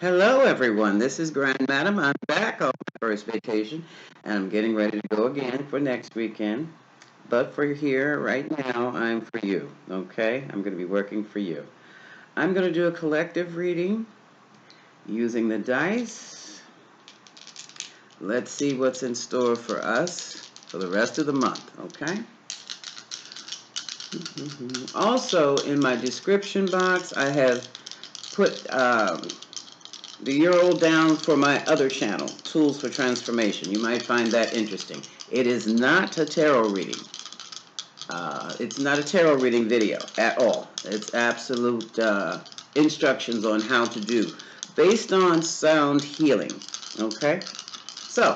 Hello, everyone. This is Grand Madam. I'm back on my first vacation, and I'm getting ready to go again for next weekend. But for here, right now, I'm for you. Okay? I'm going to be working for you. I'm going to do a collective reading using the dice. Let's see what's in store for us for the rest of the month. Okay? Also, in my description box, I have put the URL down for my other channel, Tools for Transformation. You might find that interesting. It is not a tarot reading. It's not a tarot reading video at all. It's absolute instructions on how to do, based on sound healing. Okay? So,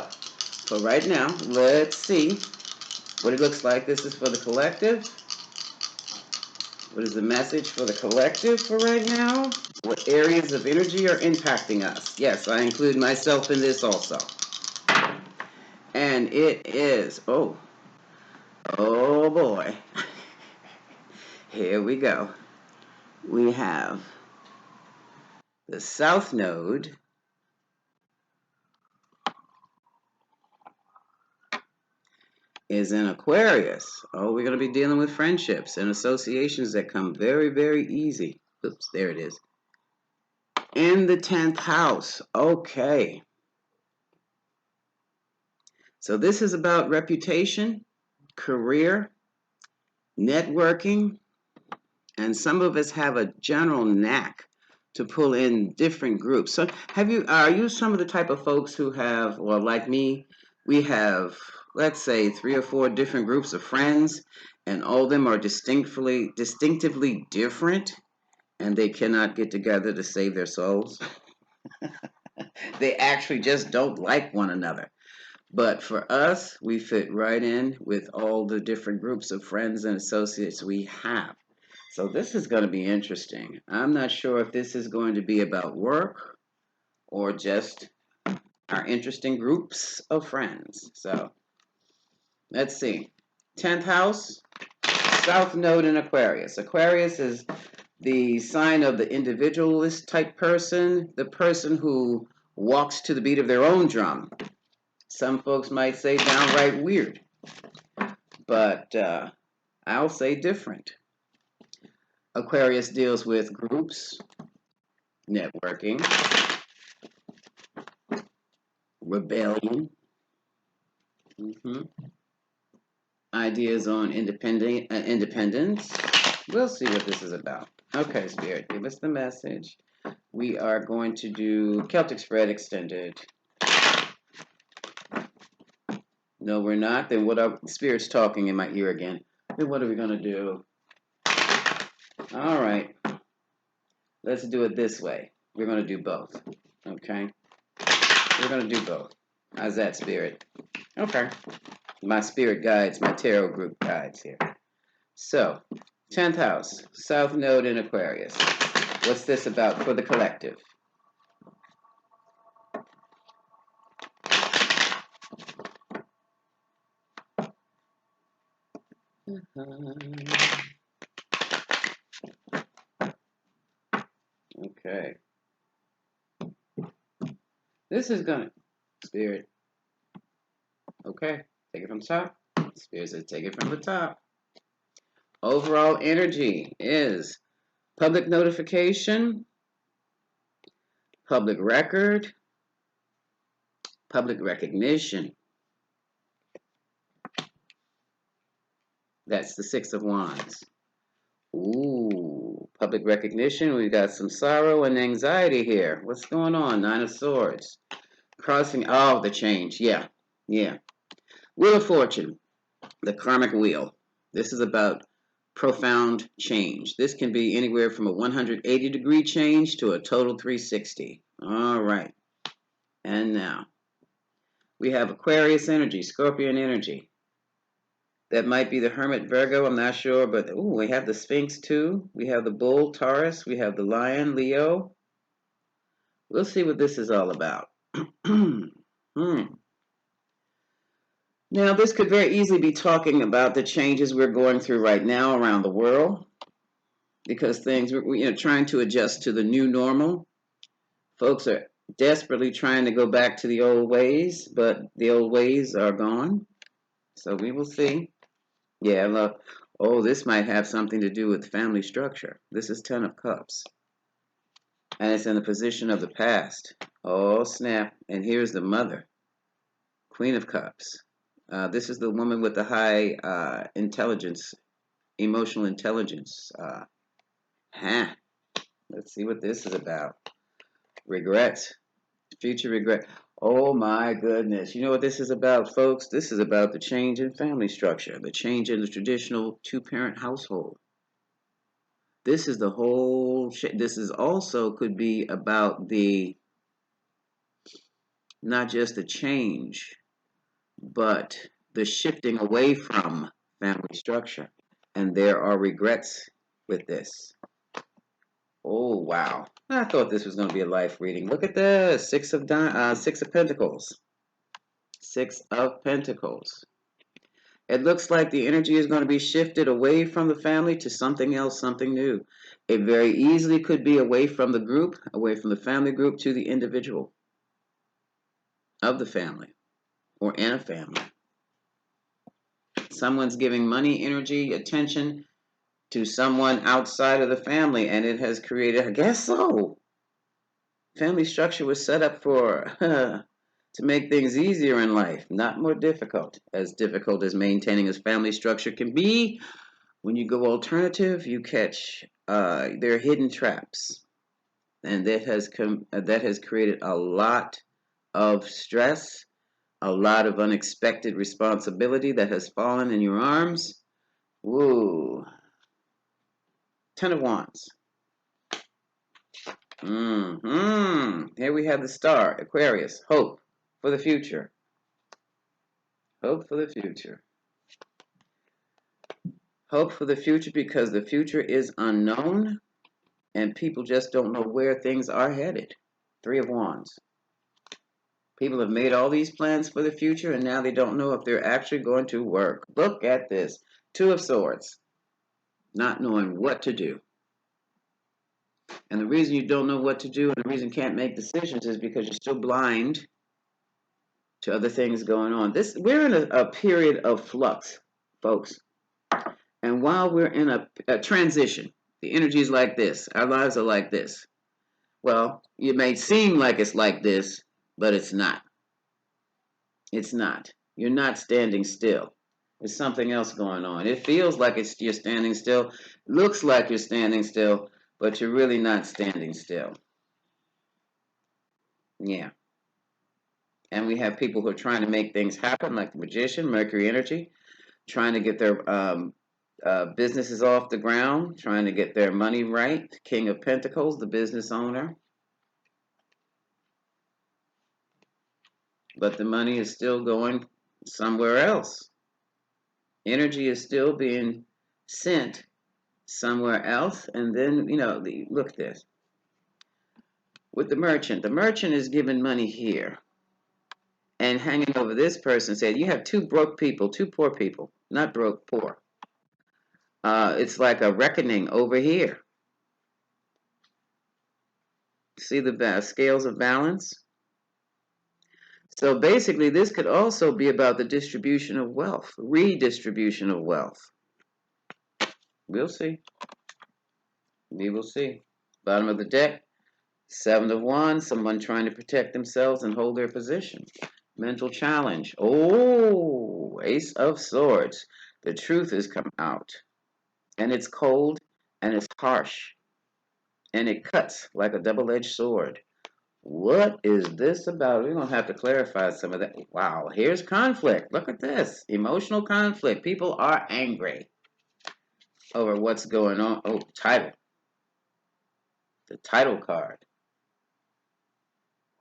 for right now, let's see what it looks like. This is for the collective. What is the message for the collective for right now? What areas of energy are impacting us? Yes, I include myself in this also. And it is, oh boy. Here we go. We have the South Node is in Aquarius. Oh, we're going to be dealing with friendships and associations that come very, very easy. Oops, there it is. In the 10th house. Okay. So this is about reputation, career, networking, and some of us have a general knack to pull in different groups. So are you some of the type of folks who have, well, like me, we have, let's say, 3 or 4 different groups of friends, and all of them are distinctively different, and they cannot get together to save their souls? They actually just don't like one another. But for us, we fit right in with all the different groups of friends and associates we have. So this is going to be interesting. I'm not sure if this is going to be about work or just our interesting groups of friends. So let's see. 10th house, South Node in Aquarius. Aquarius is the sign of the individualist type person, the person who walks to the beat of their own drum. Some folks might say downright weird, but I'll say different. Aquarius deals with groups, networking, rebellion, ideas on independence. We'll see what this is about. Okay, Spirit, give us the message. We are going to do Celtic Spread Extended. No, we're not. Then what are Spirit's talking in my ear again? Then what are we going to do? All right. Let's do it this way. We're going to do both. Okay? We're going to do both. How's that, Spirit? Okay. My spirit guides, my tarot group guides here. So, 10th house, South Node in Aquarius. What's this about for the collective? Okay. This is gonna, Spirit. Okay, take it from the top. Spirit says take it from the top. Overall energy is public notification, public record, public recognition. That's the 6 of Wands. Ooh, public recognition. We've got some sorrow and anxiety here. What's going on? 9 of Swords. Crossing, oh, the change. Yeah. Wheel of Fortune, the karmic wheel. This is about profound change. This can be anywhere from a 180-degree change to a total 360. All right. And now, we have Aquarius energy, Scorpion energy. That might be the Hermit Virgo, I'm not sure, but we have the Sphinx too. We have the Bull Taurus. We have the Lion Leo. We'll see what this is all about. Now, this could very easily be talking about the changes we're going through right now around the world, because things we're trying to adjust to the new normal. Folks are desperately trying to go back to the old ways, but the old ways are gone. So we will see. Yeah, look. Oh, this might have something to do with family structure. This is Ten of Cups. And it's in the position of the past. Oh, snap. And here's the mother, Queen of Cups. This is the woman with the high intelligence, emotional intelligence. Huh. Let's see what this is about. Regrets. Future regret. Oh my goodness. You know what this is about, folks? This is about the change in family structure, the change in the traditional two-parent household. This is the whole shit. This is also could be about the, not just the change, but the shifting away from family structure. And there are regrets with this. Oh wow! I thought this was going to be a life reading. Look at this: Six of Pentacles. Six of Pentacles. It looks like the energy is going to be shifted away from the family to something else, something new. It very easily could be away from the group, away from the family group to the individual of the family or in a family. Someone's giving money, energy, attention to someone outside of the family, and it has created, I guess so. Family structure was set up for to make things easier in life, not more difficult. As difficult as maintaining a family structure can be, when you go alternative, you catch there are hidden traps, and that has created a lot of stress, a lot of unexpected responsibility that has fallen in your arms. Woo! Ten of Wands. Here we have the star, Aquarius. Hope for the future. Hope for the future. Hope for the future because the future is unknown and people just don't know where things are headed. Three of Wands. People have made all these plans for the future and now they don't know if they're actually going to work. Look at this. Two of Swords. Not knowing what to do. And the reason you don't know what to do and the reason you can't make decisions is because you're still blind to other things going on. We're in a period of flux, folks. And while we're in a transition, the energy is like this. Our lives are like this. Well, it may seem like it's like this, but it's not. It's not. You're not standing still. There's something else going on. It feels like you're standing still. Looks like you're standing still, but you're really not standing still. Yeah. And we have people who are trying to make things happen, like the Magician, Mercury energy, trying to get their businesses off the ground, trying to get their money right. King of Pentacles, the business owner. But the money is still going somewhere else. Energy is still being sent somewhere else. And then, look at this. With the merchant is giving money here. And hanging over this person said, you have two broke people, two poor people. Not broke, poor. It's like a reckoning over here. See the scales of balance? So basically, this could also be about the distribution of wealth, redistribution of wealth. We'll see. We will see. Bottom of the deck, Seven of Wands, someone trying to protect themselves and hold their position. Mental challenge. Oh, Ace of Swords. The truth has come out. And it's cold and it's harsh. And it cuts like a double-edged sword. What is this about? We're going to have to clarify some of that. Wow, here's conflict. Look at this. Emotional conflict. People are angry over what's going on. Oh, title. The title card.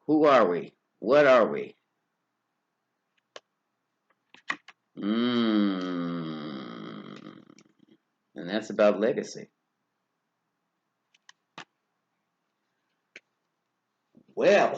Who are we? What are we? And that's about legacy. Well,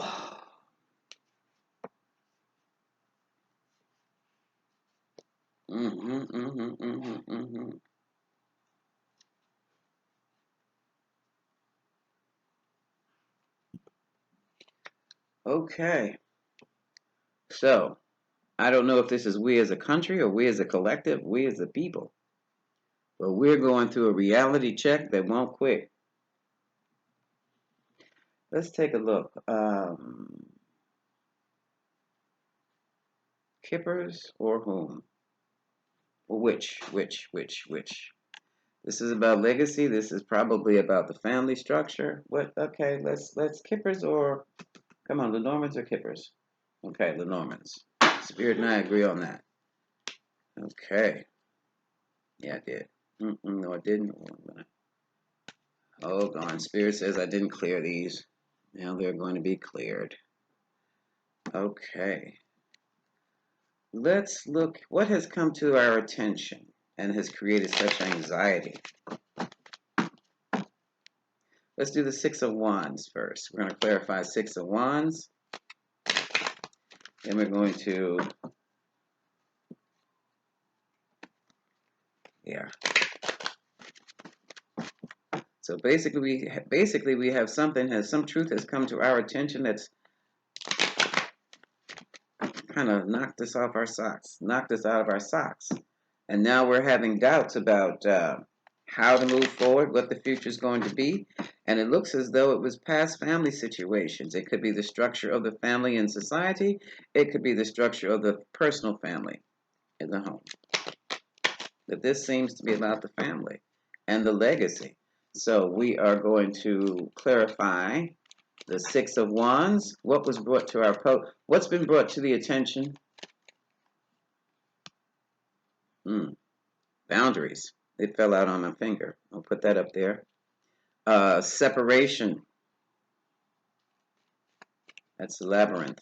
Okay. So, I don't know if this is we as a country or we as a collective, we as a people, but we're going through a reality check that won't quit. Let's take a look. Kippers or whom? Or which? This is about legacy. This is probably about the family structure. What? Okay, let's Kippers or come on, Lenormands or Kippers? Okay, Lenormands. Spirit and I agree on that. Okay. Yeah, I did. No, I didn't. Hold on. Spirit says I didn't clear these. Now they're going to be cleared. Okay. Let's look what has come to our attention and has created such anxiety. Let's do the Six of Wands first. We're going to clarify Six of Wands. Then we're going to, yeah. So basically we have some truth has come to our attention that's kind of knocked us off our socks, knocked us out of our socks. And now we're having doubts about how to move forward, what the future is going to be. And it looks as though it was past family situations. It could be the structure of the family in society. It could be the structure of the personal family in the home. But this seems to be about the family and the legacy. So we are going to clarify the Six of Wands. What was brought to our what's been brought to the attention? Boundaries. It fell out on my finger. I'll put that up there. Separation. That's the labyrinth.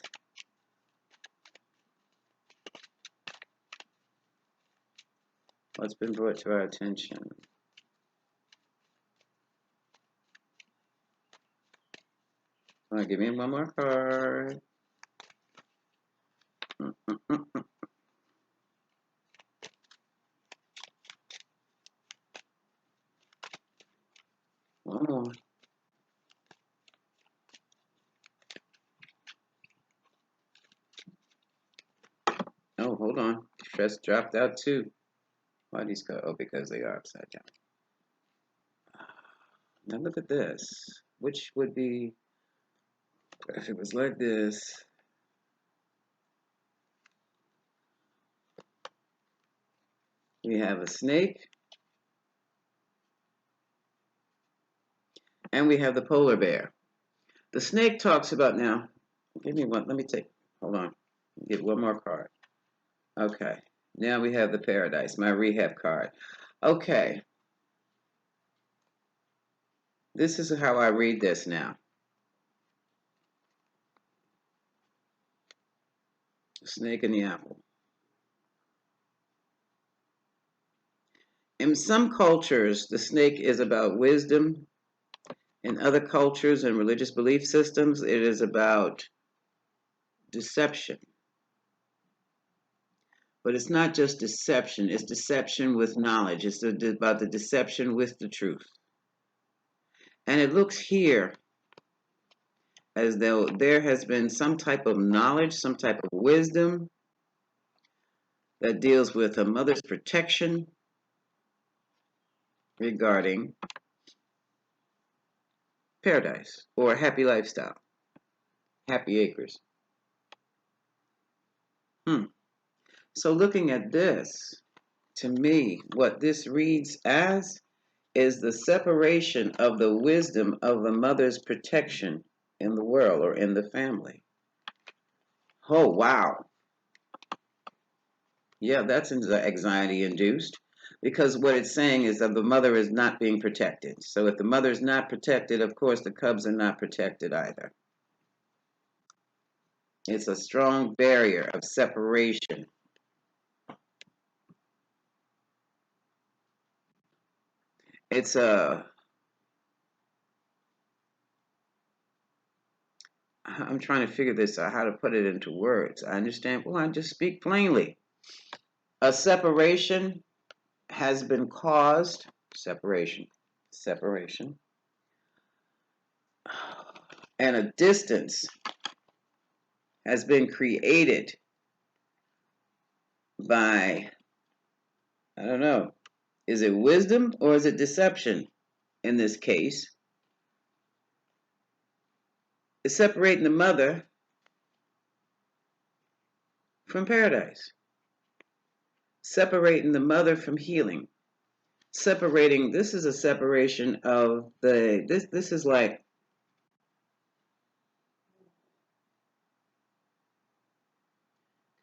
What's been brought to our attention? All right, give me one more card. One more. Oh, hold on. Stress dropped out too. Why these go? Oh, because they are upside down. Now look at this. Which would be, if it was like this, we have a snake, and we have the polar bear. The snake talks about now. Give me one. Let me take. Hold on. Get one more card. Okay. Now we have the paradise, my rehab card. Okay. This is how I read this now. Snake and the apple. In some cultures, the snake is about wisdom. In other cultures and religious belief systems, it is about deception. But it's not just deception, it's deception with knowledge. It's about the deception with the truth. And it looks here as though there has been some type of knowledge, some type of wisdom that deals with a mother's protection regarding paradise or a happy lifestyle, happy acres. So looking at this, to me, what this reads as is the separation of the wisdom of the mother's protection in the world or in the family. Oh, wow. Yeah, that's anxiety induced because what it's saying is that the mother is not being protected. So if the mother is not protected, of course, the cubs are not protected either. It's a strong barrier of separation. It's I'm trying to figure this out, how to put it into words. I understand. Well, I just speak plainly. A separation has been caused, separation, and a distance has been created by, I don't know, is it wisdom or is it deception in this case? It's separating the mother from paradise, separating the mother from healing, separating, this is a separation of this is like,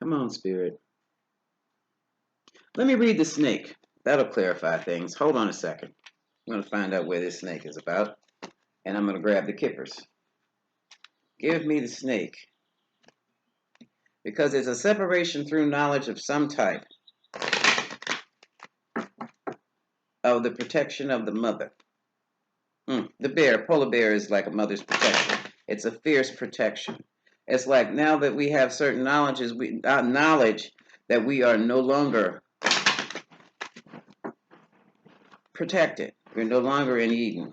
come on, Spirit. Let me read the snake. That'll clarify things. Hold on a second. I'm going to find out where this snake is about, and I'm going to grab the kippers. Give me the snake. Because it's a separation through knowledge of some type of the protection of the mother. The bear, polar bear, is like a mother's protection. It's a fierce protection. It's like now that we have certain knowledge that we are no longer protected. We're no longer in Eden.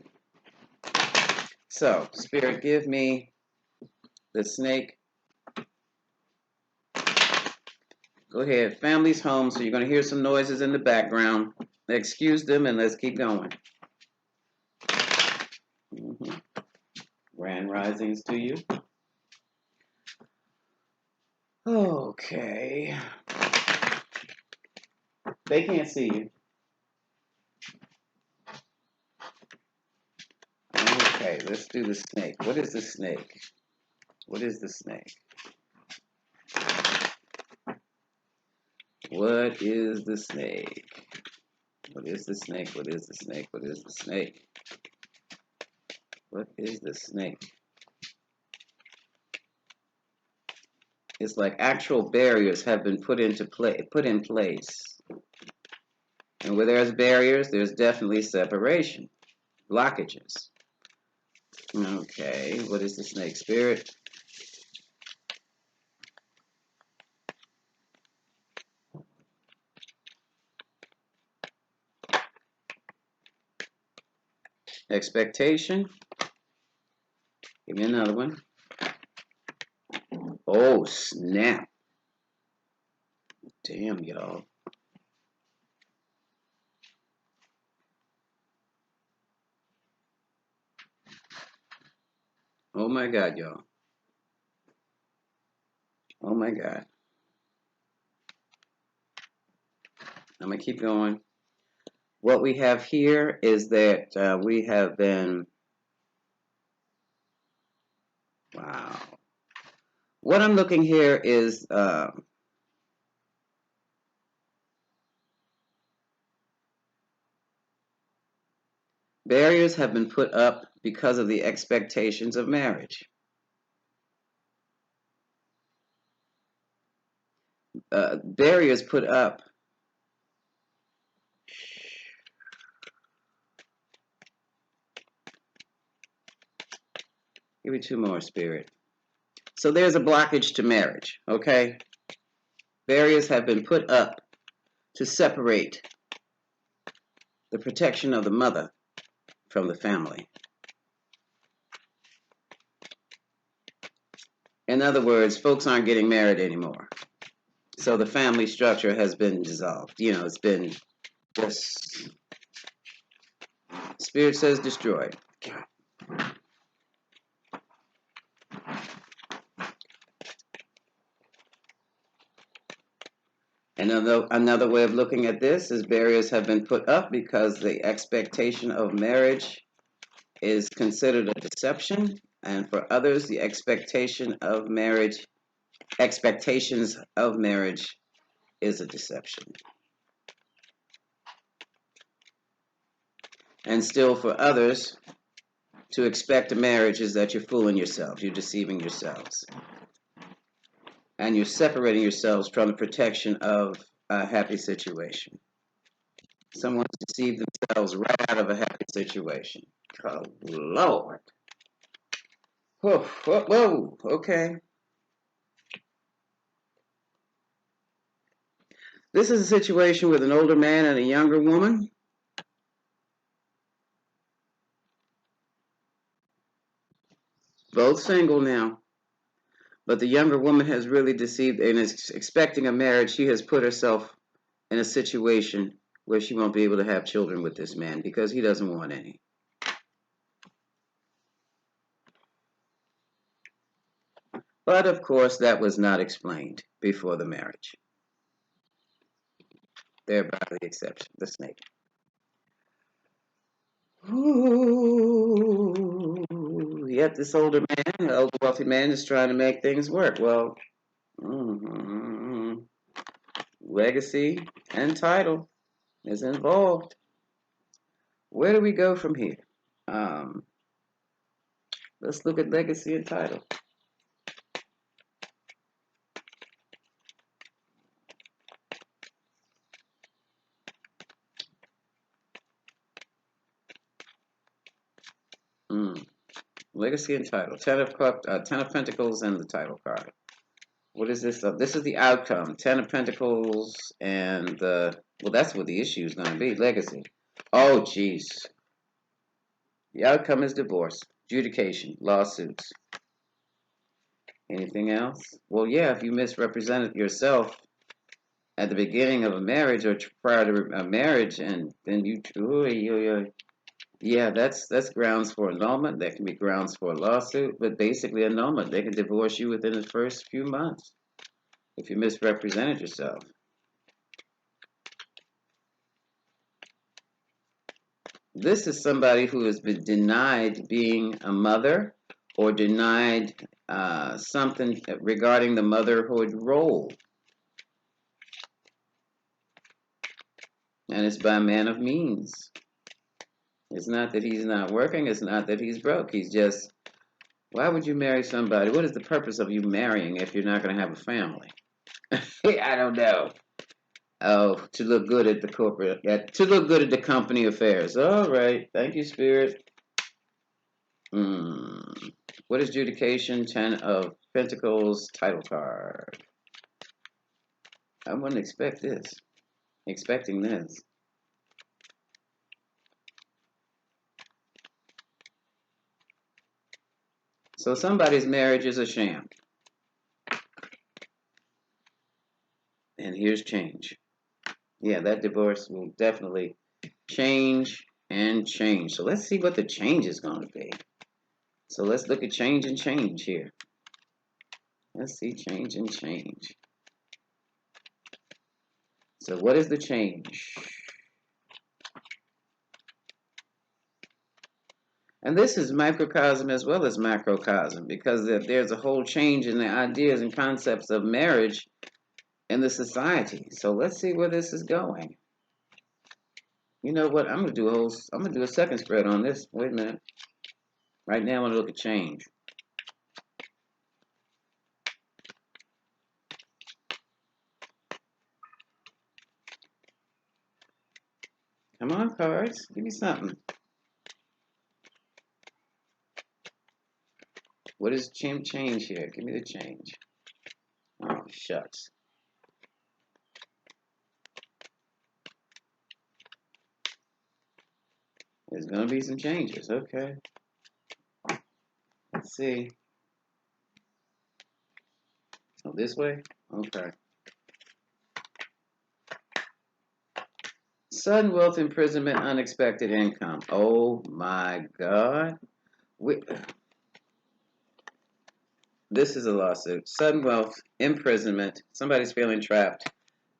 So, Spirit, give me the snake. Go ahead. Family's home, so you're going to hear some noises in the background. Excuse them and let's keep going. Grand risings to you. Okay. They can't see you. Okay, let's do the snake. What is the snake? What is the snake? What is the snake? What is the snake? What is the snake? What is the snake? What is the snake? It's like actual barriers have been put in place. And where there's barriers, there's definitely separation, blockages. Okay, what is the snake, Spirit? Expectation. Give me another one. Oh, snap. Damn, y'all. Oh my God, y'all. Oh my God. I'm going to keep going. What we have here is that we have been, wow. What I'm looking here is barriers have been put up because of the expectations of marriage. Barriers put up. Give me two more, Spirit. So there's a blockage to marriage, okay? Barriers have been put up to separate the protection of the mother from the family. In other words, folks aren't getting married anymore. So the family structure has been dissolved. You know, it's been just, Spirit says destroyed. Another way of looking at this is barriers have been put up because the expectation of marriage is considered a deception, and for others, the expectations of marriage is a deception. And still for others, to expect a marriage is that you're fooling yourselves, you're deceiving yourselves. And you're separating yourselves from the protection of a happy situation. Someone's deceived themselves right out of a happy situation. Oh, Lord. Whoa, whoa, whoa, okay. This is a situation with an older man and a younger woman. Both single now. But the younger woman has really deceived and is expecting a marriage. She has put herself in a situation where she won't be able to have children with this man because he doesn't want any. But of course, that was not explained before the marriage. Thereby the exception, the snake. Ooh, yet this older man, the older wealthy man, is trying to make things work. Well, legacy and title is involved. Where do we go from here? Um, let's look at legacy and title. Legacy and title. Ten of Pentacles and the title card. What is this? This is the outcome. Ten of Pentacles and well, that's what the issue is going to be. Legacy. Oh, jeez. The outcome is divorce, adjudication, lawsuits. Anything else? Well, yeah, if you misrepresented yourself at the beginning of a marriage or prior to a marriage, and then yeah, that's grounds for annulment. That can be grounds for a lawsuit, but basically annulment. They can divorce you within the first few months if you misrepresented yourself. This is somebody who has been denied being a mother or denied something regarding the motherhood role. And it's by a man of means. It's not that he's not working. It's not that he's broke. He's just, why would you marry somebody? What is the purpose of you marrying if you're not going to have a family? I don't know. Oh, to look good at the to look good at the company affairs. All right. Thank you, Spirit. What is adjudication? 10 of Pentacles, title card. I wouldn't expect this. Expecting this. So somebody's marriage is a sham. And here's change. Yeah, that divorce will definitely change and change. So let's see what the change is going to be. So let's look at change and change here. Let's see change and change. So what is the change? And this is microcosm as well as macrocosm, because there's a whole change in the ideas and concepts of marriage in the society. So let's see where this is going. You know what? I'm gonna do a second spread on this. Wait a minute. Right now, I want to look at change. Come on, cards. Give me something. What is change here? Give me the change. Oh, shucks. There's going to be some changes. Okay. Let's see. Oh, this way? Okay. Sudden wealth imprisonment, unexpected income. Oh, my God. This is a lawsuit. Sudden wealth, imprisonment, somebody's feeling trapped,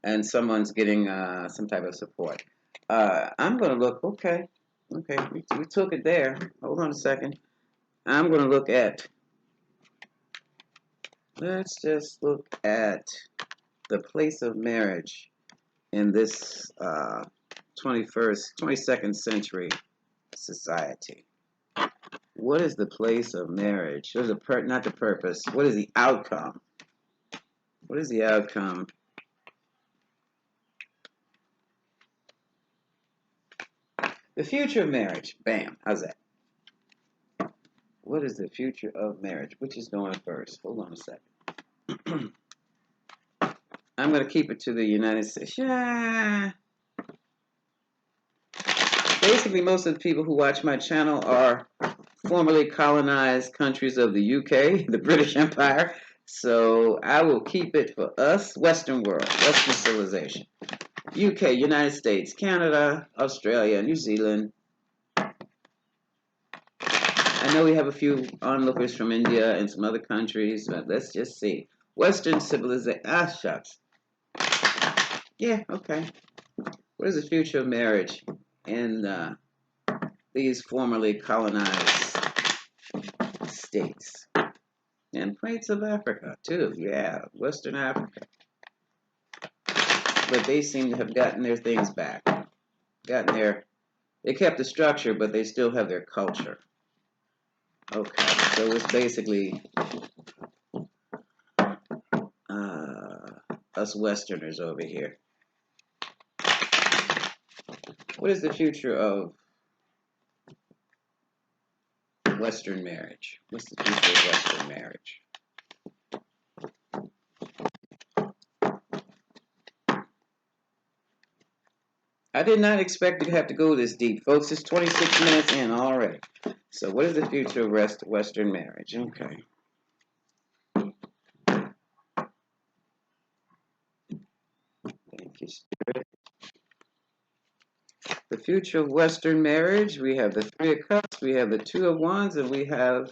and someone's getting some type of support. I'm going to look, okay, we took it there. Hold on a second. I'm going to look at, let's just look at the place of marriage in this 22nd century society. What is the place of marriage? There's not the purpose. What is the outcome? What is the outcome? The future of marriage. Bam. How's that? What is the future of marriage? Which is going first? Hold on a second. I'm going to keep it to the United States. Yeah. Basically, most of the people who watch my channel are formerly colonized countries of the UK, the British Empire. So I will keep it for us, Western world, Western civilization. UK, United States, Canada, Australia, New Zealand. I know we have a few onlookers from India and some other countries, but let's just see. Western civilization. Ah, shucks. Yeah, okay. What is the future of marriage in these formerly colonized states? And parts of Africa, too. Yeah, Western Africa. But they seem to have gotten their things back. They kept the structure, but they still have their culture. Okay, so it's basically us Westerners over here. What is the future of Western marriage? What's the future of Western marriage? I did not expect to have to go this deep, folks. It's 26 minutes in already. So what is the future of Western marriage? Okay. Thank you, Spirit. The future of Western marriage, we have the Three of Cups, we have the Two of Wands, and we have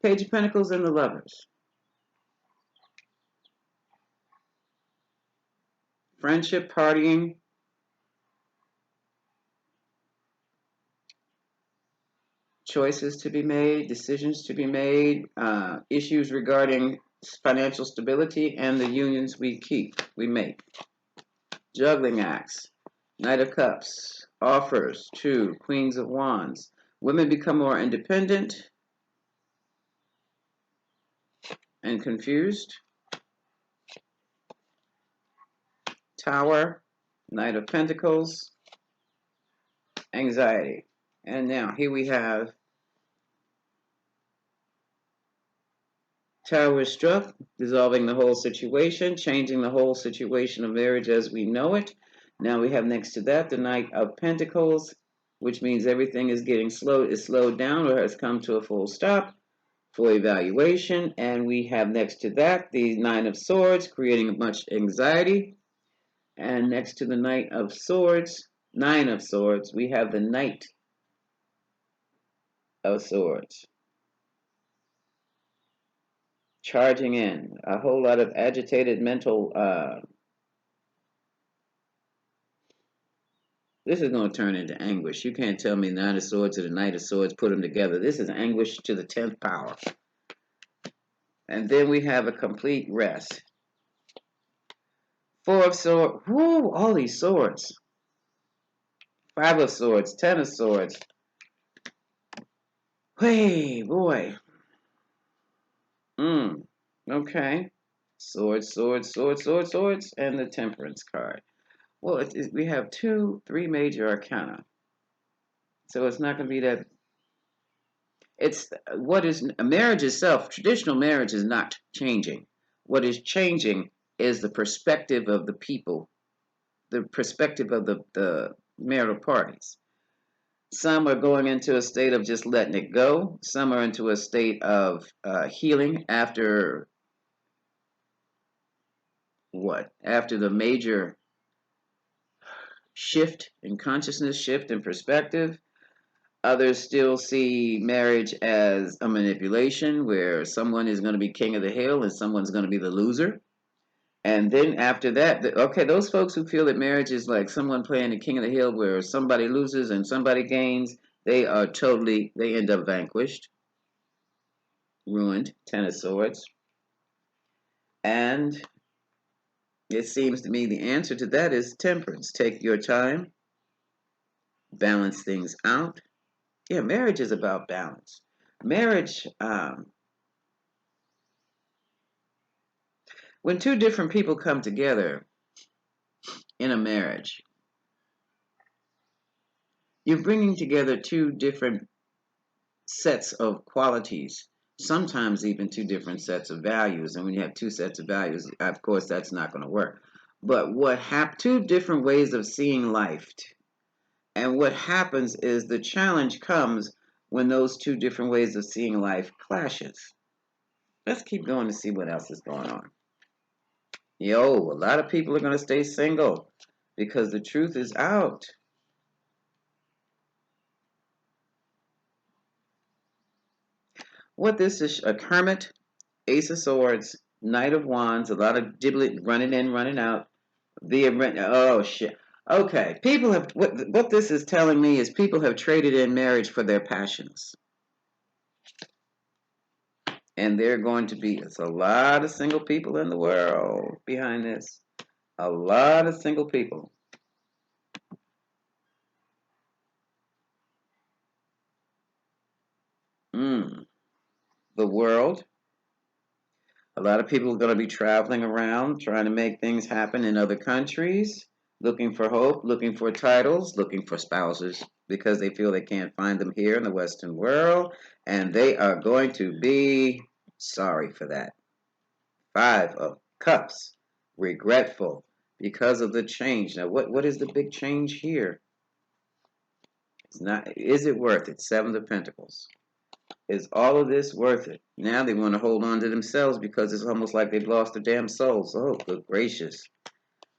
Page of Pentacles and the Lovers. Friendship, partying, choices to be made, decisions to be made, issues regarding financial stability, and the unions we make. Juggling acts, Knight of Cups, offers to Queens of Wands. Women become more independent and confused. Tower, Knight of Pentacles, anxiety. And now here we have Tower struck, dissolving the whole situation, changing the whole situation of marriage as we know it. Now we have next to that the Knight of Pentacles, which means everything is slowed down or has come to a full stop for evaluation. And we have next to that the Nine of Swords, creating much anxiety. And next to the Nine of Swords, we have the Knight of Swords. Charging in, a whole lot of agitated mental. This is going to turn into anguish. You can't tell me the Nine of Swords or the Knight of Swords, put them together. This is anguish to the 10th power. And then we have a complete rest. Four of Swords. Whoo, all these swords. Five of Swords, 10 of Swords. Hey, boy. Okay. Swords, swords, swords, swords, swords, and the Temperance card. Well, we have three major arcana. So it's not going to be that. It's what is marriage itself. Traditional marriage is not changing. What is changing is the perspective of the people, the perspective of the marital parties. Some are going into a state of just letting it go. Some are into a state of healing after what? After the major shift in consciousness, shift in perspective. Others still see marriage as a manipulation where someone is going to be king of the hill and someone's going to be the loser. And then after that, okay, those folks who feel that marriage is like someone playing the king of the hill where somebody loses and somebody gains, they end up vanquished, ruined, 10 of Swords. And it seems to me the answer to that is temperance. Take your time, balance things out. Yeah, marriage is about balance. Marriage, when two different people come together in a marriage, you're bringing together two different sets of qualities, sometimes even two different sets of values. And when you have two sets of values, of course, that's not going to work. But two different ways of seeing life. And what happens is the challenge comes when those two different ways of seeing life clashes. Let's keep going to see what else is going on. Yo, a lot of people are going to stay single because the truth is out. What this is, a hermit, ace of swords, knight of wands, a lot of giblet running in, running out. Oh shit. Okay, people have what this is telling me is people have traded in marriage for their passions. And they're going to be, it's a lot of single people in the world behind this. A lot of single people. The world. A lot of people are going to be traveling around, trying to make things happen in other countries, looking for hope, looking for titles, looking for spouses because they feel they can't find them here in the Western world, and they are going to be sorry for that. Five of Cups, regretful because of the change. Now, what is the big change here? It's not. Is it worth it? Seven of Pentacles. Is all of this worth it? Now they want to hold on to themselves because it's almost like they've lost their damn souls. Oh, good gracious.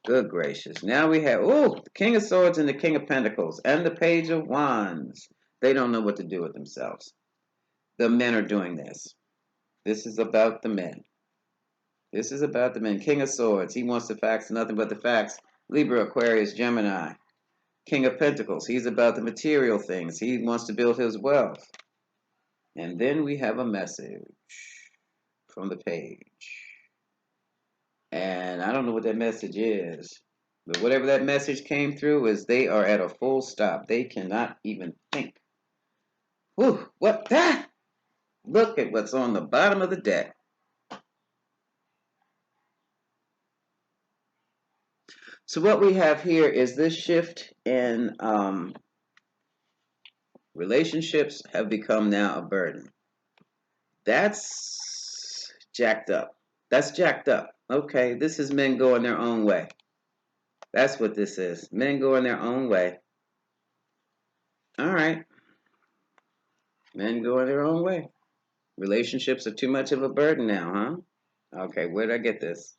Good gracious. Now we have, the King of Swords and the King of Pentacles and the Page of Wands. They don't know what to do with themselves. The men are doing this. This is about the men. This is about the men. King of Swords. He wants the facts, nothing but the facts. Libra, Aquarius, Gemini. King of Pentacles. He's about the material things. He wants to build his wealth. And then we have a message from the page. And I don't know what that message is. But whatever that message came through is they are at a full stop. They cannot even think. Whew, what that? Look at what's on the bottom of the deck. So what we have here is this shift in relationships have become now a burden. That's jacked up. That's jacked up. Okay, this is men going their own way. That's what this is. Men going their own way. All right. Men going their own way. Relationships are too much of a burden now, huh? Okay, where did I get this?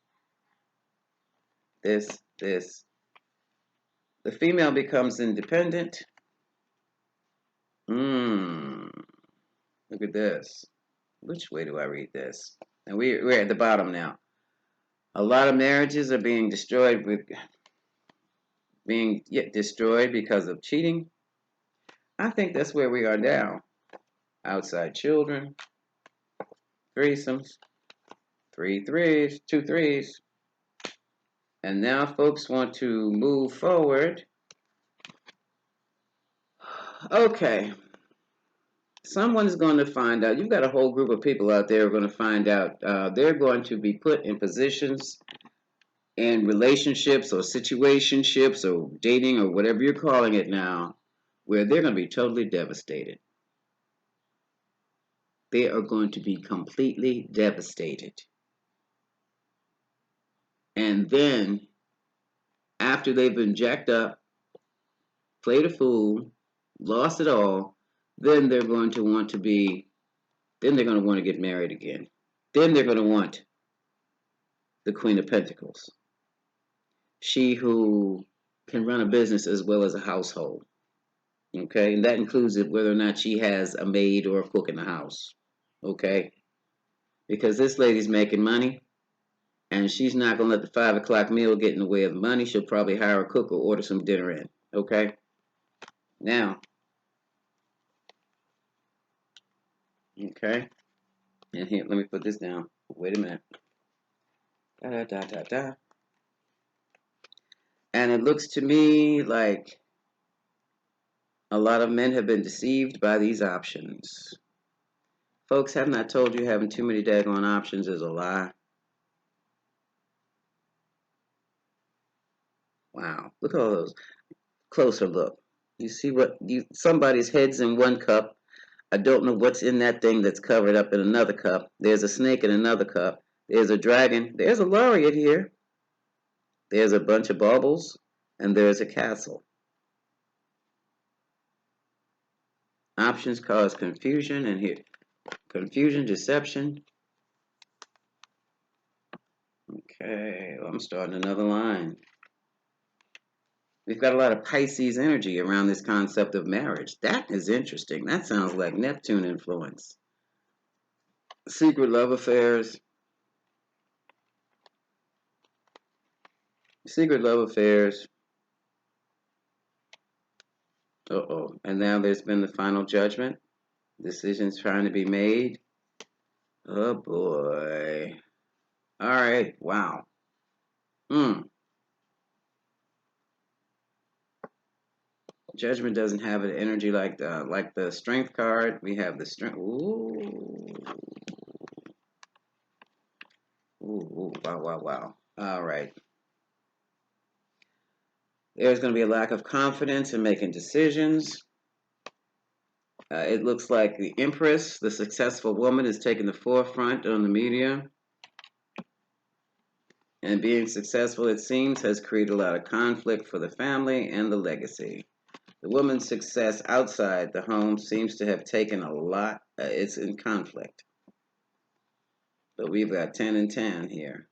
This. The female becomes independent. Look at this. Which way do I read this? And we're at the bottom now. A lot of marriages are being destroyed because of cheating. I think that's where we are now. Outside children, threesomes, two threes. And now folks want to move forward. Okay. Someone's going to find out. You've got a whole group of people out there who are going to find out. They're going to be put in positions in relationships or situationships or dating or whatever you're calling it now, where they're going to be totally devastated. They are going to be completely devastated. And then, after they've been jacked up, played a fool, lost it all, then they're going to want to get married again. Then they're going to want the Queen of Pentacles. She who can run a business as well as a household. Okay, and that includes whether or not she has a maid or a cook in the house. Okay, because this lady's making money and she's not going to let the 5 o'clock meal get in the way of the money. She'll probably hire a cook or order some dinner in. Okay, now, okay, and here, let me put this down. Wait a minute. Da, da, da, da, da. And it looks to me like a lot of men have been deceived by these options. Folks, have not told you having too many daggone options is a lie. Wow, look at all those. Closer look. You see somebody's head's in one cup. I don't know what's in that thing that's covered up in another cup. There's a snake in another cup. There's a dragon. There's a laureate here. There's a bunch of baubles. And there's a castle. Options cause confusion, and here, confusion, deception. Okay, well, I'm starting another line. We've got a lot of Pisces energy around this concept of marriage. That is interesting. That sounds like Neptune influence. Secret love affairs. Secret love affairs. Uh-oh. And now there's been the final judgment. Decisions trying to be made. Oh, boy. All right. Wow. Hmm. Judgment doesn't have an energy like the strength card. We have the strength. Ooh. Ooh. Wow, wow, wow. All right. There's going to be a lack of confidence in making decisions. It looks like the Empress, the successful woman, is taking the forefront on the media. And being successful, it seems, has created a lot of conflict for the family and the legacy. The woman's success outside the home seems to have taken a lot. It's in conflict. But we've got 10 and 10 here.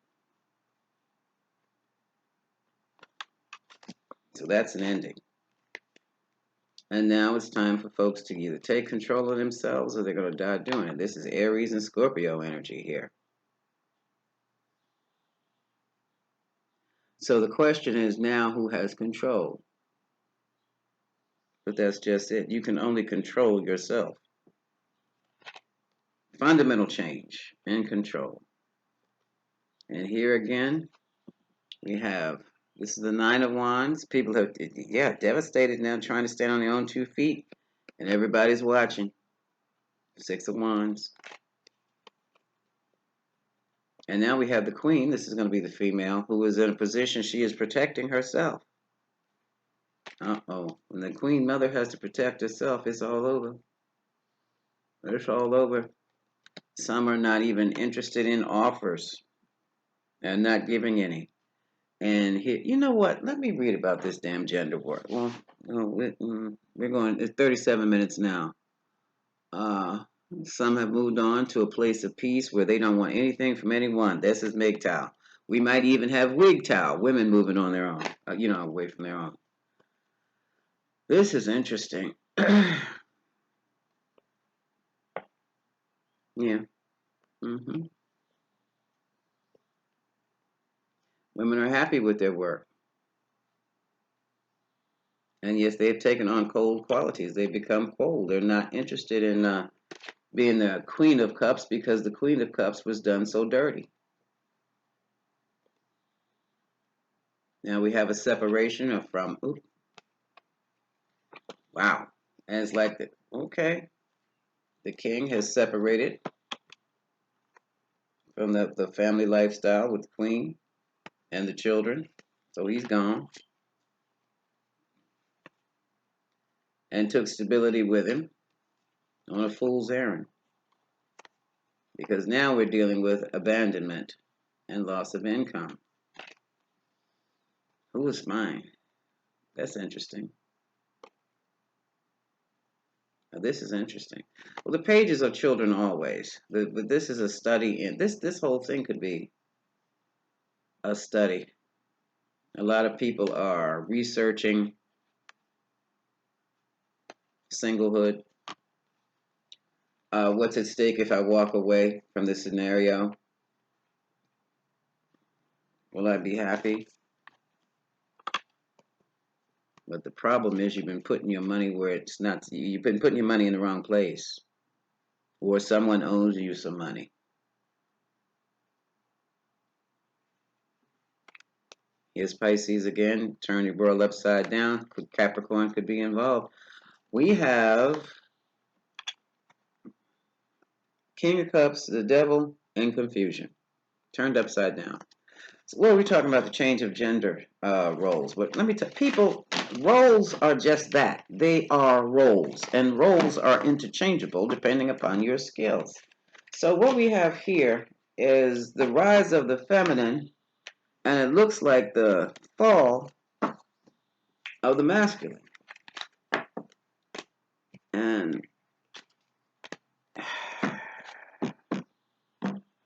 So that's an ending. And now it's time for folks to either take control of themselves or they're going to die doing it. This is Aries and Scorpio energy here. So the question is now who has control? But that's just it. You can only control yourself. Fundamental change and control. And here again, we have, this is the Nine of Wands. People have, devastated now, trying to stand on their own 2 feet. And everybody's watching. Six of Wands. And now we have the Queen. This is going to be the female who is in a position she is protecting herself. Uh-oh. When the Queen Mother has to protect herself, it's all over. It's all over. Some are not even interested in offers and not giving any. And here, you know what? Let me read about this damn gender war. Well, we're going, it's 37 minutes now. Some have moved on to a place of peace where they don't want anything from anyone. This is MGTOW. We might even have WGTOW, women moving on their own, away from their own. This is interesting. Yeah. Mm-hmm. Women are happy with their work. And yes, they've taken on cold qualities. They've become cold. They're not interested in being the Queen of Cups because the Queen of Cups was done so dirty. Now we have a separation from, wow. And it's like, okay, the king has separated from the family lifestyle with the queen and the children. So he's gone and took stability with him on a fool's errand. Because now we're dealing with abandonment and loss of income. Who is mine? That's interesting. Now, this is interesting. Well, the pages of children always. But this is a study in this whole thing could be a study. A lot of people are researching singlehood. What's at stake if I walk away from this scenario? Will I be happy? But the problem is you've been putting your money where it's not. You've been putting your money in the wrong place. Or someone owes you some money. Here's Pisces again. Turn your world upside down. Capricorn could be involved. We have King of Cups, the Devil, and confusion. Turned upside down. So what are we talking about? The change of gender roles. But let me tell people, roles are just that. They are roles. And roles are interchangeable depending upon your skills. So what we have here is the rise of the feminine, and it looks like the fall of the masculine. And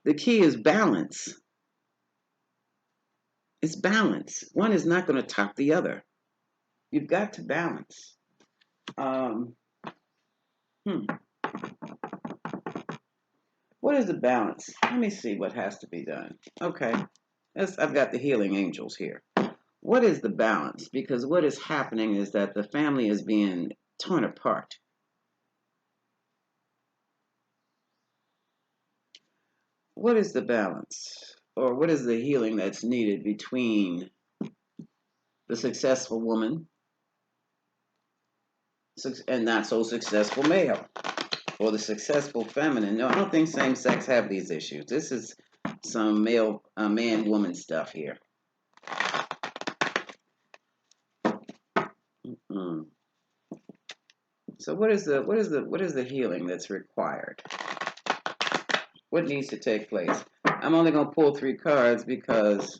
the key is balance. It's balance. One is not going to top the other. You've got to balance. Um, hmm. What is the balance? Let me see what has to be done. Okay. I've got the healing angels here. What is the balance? Because what is happening is that the family is being torn apart. What is the balance? Or what is the healing that's needed between the successful woman and not so successful male? Or the successful feminine? No, I don't think same sex have these issues. This is some man woman stuff here. Mm. So what is the healing that's required? What needs to take place? I'm only going to pull 3 cards because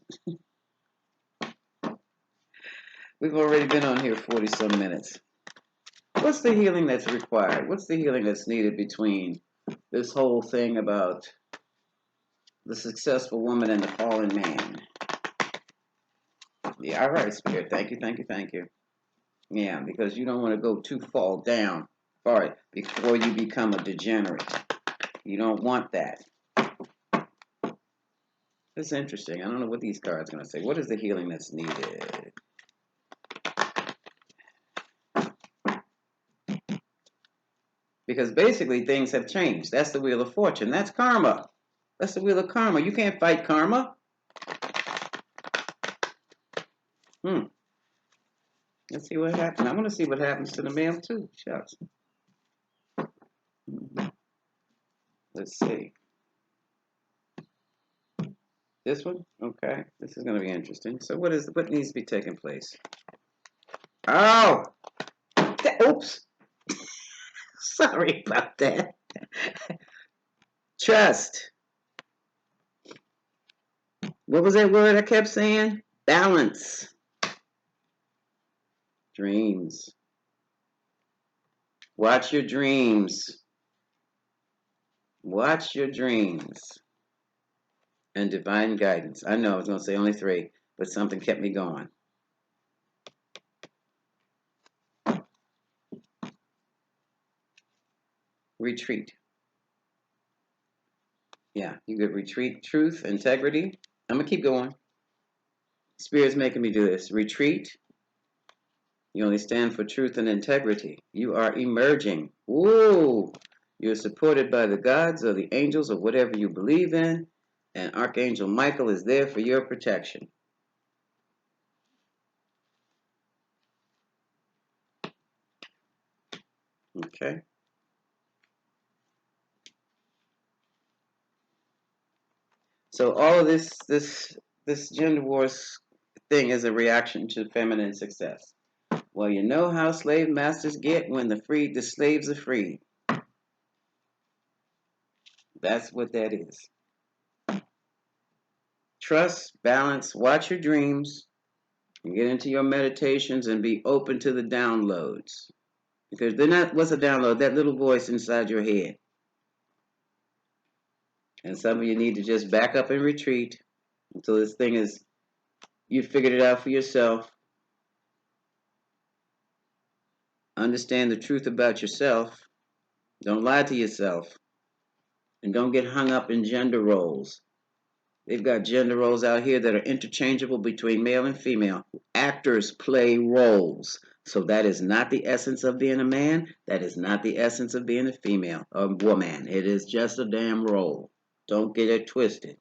we've already been on here 40 some minutes. What's the healing that's required? What's the healing that's needed between this whole thing about the successful woman and the fallen man? Yeah, all right, Spirit. Thank you, thank you, thank you. Yeah, because you don't want to go too far down before you become a degenerate. You don't want that. It's interesting. I don't know what these cards are going to say. What is the healing that's needed? Because basically things have changed. That's the wheel of fortune. That's karma. That's the wheel of karma. You can't fight karma. Let's see what happens. I want to see what happens to the male too. Shucks. Let's see. This one? Okay. This is going to be interesting. So what needs to be taking place? Oh! Oops. Sorry about that. Trust. What was that word I kept saying? Balance. Dreams. Watch your dreams. Watch your dreams. And divine guidance. I know I was going to say only 3, but something kept me going. Retreat. Yeah, you could retreat. Truth, integrity. I'm going to keep going. Spirit's making me do this. Retreat. You only stand for truth and integrity. You are emerging. Ooh. You're supported by the gods or the angels or whatever you believe in. And Archangel Michael is there for your protection. Okay. So all of this gender wars thing is a reaction to feminine success. Well, you know how slave masters get when the slaves are freed. That's what that is. Trust, balance, watch your dreams, and get into your meditations and be open to the downloads. Because they're not, what's a download? That little voice inside your head. And some of you need to just back up and retreat until this thing is, you figured it out for yourself. Understand the truth about yourself. Don't lie to yourself. And don't get hung up in gender roles. They've got gender roles out here that are interchangeable between male and female. Actors play roles. So that is not the essence of being a man. That is not the essence of being a female or woman. It is just a damn role. Don't get it twisted.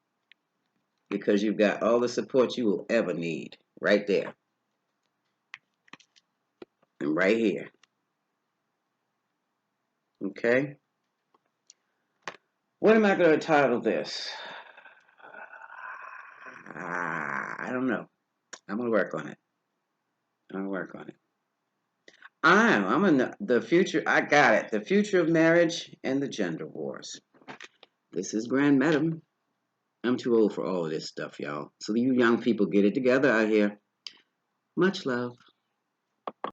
Because you've got all the support you will ever need right there. And right here. Okay? What am I going to title this? I don't know. I'm going to work on it. I'm in the future. I got it. The future of marriage and the gender wars. This is Grand Madam. I'm too old for all of this stuff, y'all. So you young people get it together out here. Much love.